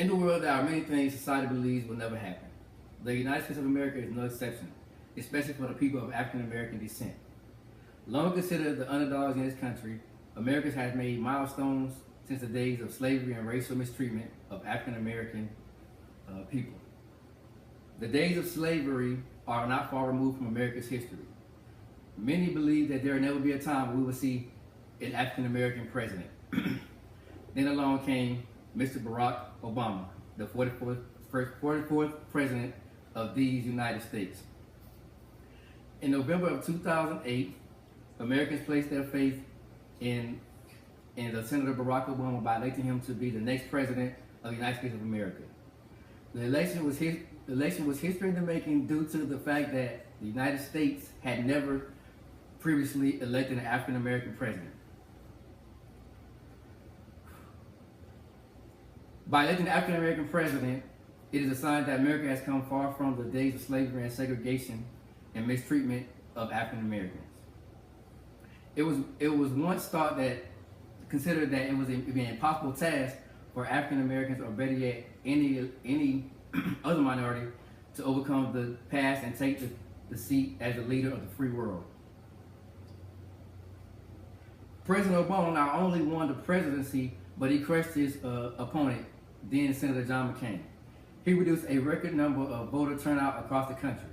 In the world, there are many things society believes will never happen. The United States of America is no exception, especially for the people of African American descent. Long considered the underdogs in this country, America has made milestones since the days of slavery and racial mistreatment of African American people. The days of slavery are not far removed from America's history. Many believe that there will never be a time when we will see an African American president. Then along came Mr. Barack Obama, the 44th president of these United States. In November of 2008, Americans placed their faith in the Senator Barack Obama by electing him to be the next president of the United States of America. The election was history in the making due to the fact that the United States had never previously elected an African American president. By electing an African American president, it is a sign that America has come far from the days of slavery and segregation and mistreatment of African Americans. It was once thought that considered that it was an impossible task for African Americans, or better yet, any other minority, to overcome the past and take the seat as the leader of the free world. President Obama not only won the presidency, but he crushed his opponent, then Senator John McCain. He reduced a record number of voter turnout across the country.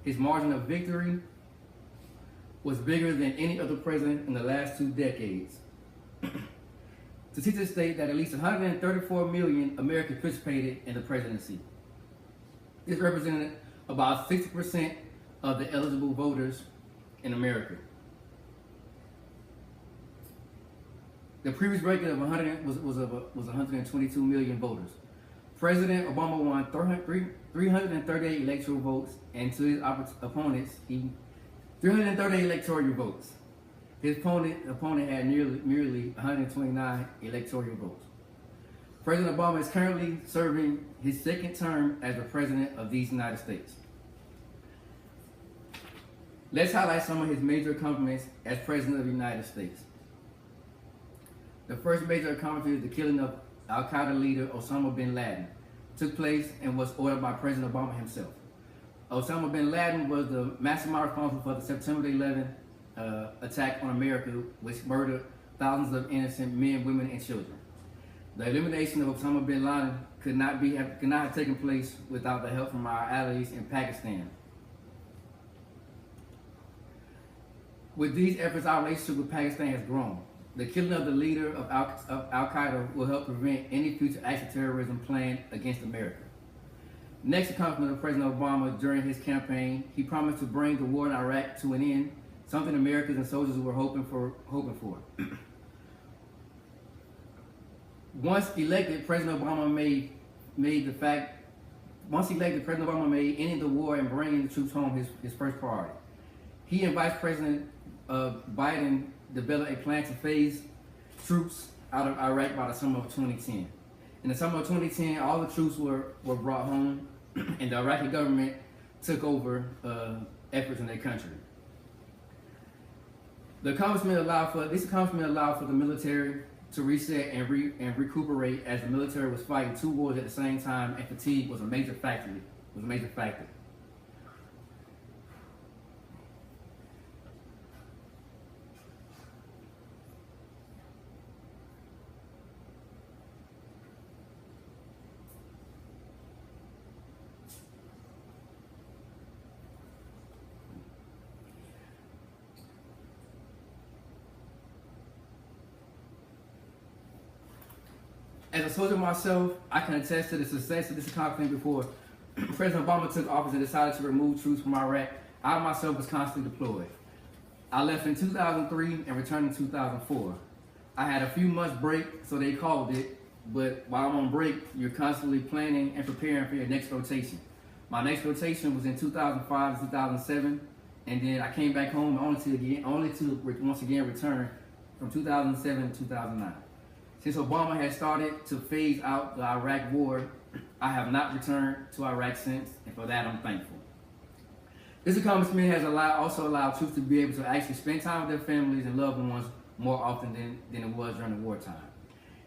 His margin of victory was bigger than any other president in the last 2 decades. Statistics state that at least 134 million Americans participated in the presidency. This represented about 60% of the eligible voters in America. The previous record of 122 million voters. President Obama won 338 electoral votes, and to his opponents, 338 electoral votes. His opponent had merely 129 electoral votes. President Obama is currently serving his second term as the president of these United States. Let's highlight some of his major accomplishments as president of the United States. The first major accomplishment is the killing of Al-Qaeda leader Osama bin Laden. Took place and was ordered by President Obama himself. Osama bin Laden was the mastermind responsible for the September 11th attack on America, which murdered thousands of innocent men, women, and children. The elimination of Osama bin Laden could not have taken place without the help from our allies in Pakistan. With these efforts, our relationship with Pakistan has grown. The killing of the leader of Al-Qaeda will help prevent any future acts of terrorism planned against America. Next accomplishment of President Obama during his campaign, he promised to bring the war in Iraq to an end, something Americans and soldiers were hoping for. Once elected, President Obama made ending the war and bringing the troops home his first priority. He and Vice President Biden developed a plan to phase troops out of Iraq by the summer of 2010. In the summer of 2010, all the troops were brought home, and the Iraqi government took over efforts in their country. This accomplishment allowed for the military to reset and recuperate, as the military was fighting 2 wars at the same time, and fatigue was a major factor. As a soldier myself, I can attest to the success of this accomplishment. Before President Obama took office and decided to remove troops from Iraq, I myself was constantly deployed. I left in 2003 and returned in 2004. I had a few months break, so they called it, but while I'm on break, you're constantly planning and preparing for your next rotation. My next rotation was in 2005 to 2007, and then I came back home only to once again return from 2007 to 2009. Since Obama has started to phase out the Iraq war, I have not returned to Iraq since, and for that I'm thankful. This accomplishment has also allowed troops to be able to actually spend time with their families and loved ones more often than it was during the wartime.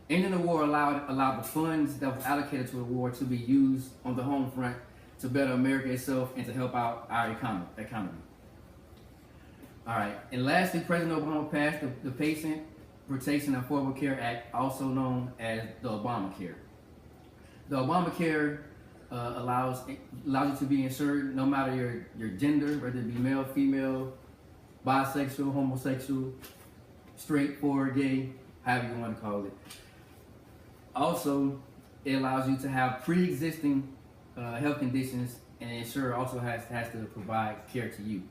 Ending the war allowed the funds that was allocated to the war to be used on the home front to better America itself and to help out our economy. All right, and lastly, President Obama passed the Patient Protection and Affordable Care Act, also known as the Obamacare. The Obamacare allows you to be insured no matter your gender, whether it be male, female, bisexual, homosexual, straight, forward, gay, however you want to call it. Also, it allows you to have pre-existing health conditions, and the insurer also has to provide care to you.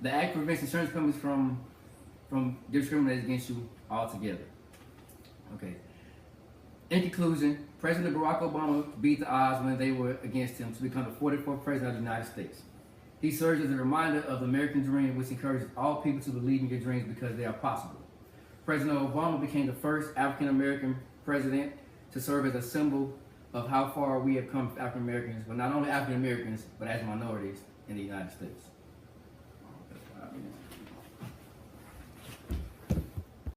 The act prevents insurance companies from discriminating against you altogether. Okay. In conclusion, President Barack Obama beat the odds when they were against him to become the 44th President of the United States. He serves as a reminder of the American dream, which encourages all people to believe in your dreams because they are possible. President Obama became the first African American president to serve as a symbol of how far we have come as African Americans, but not only African Americans, but as minorities in the United States. That's 5 minutes.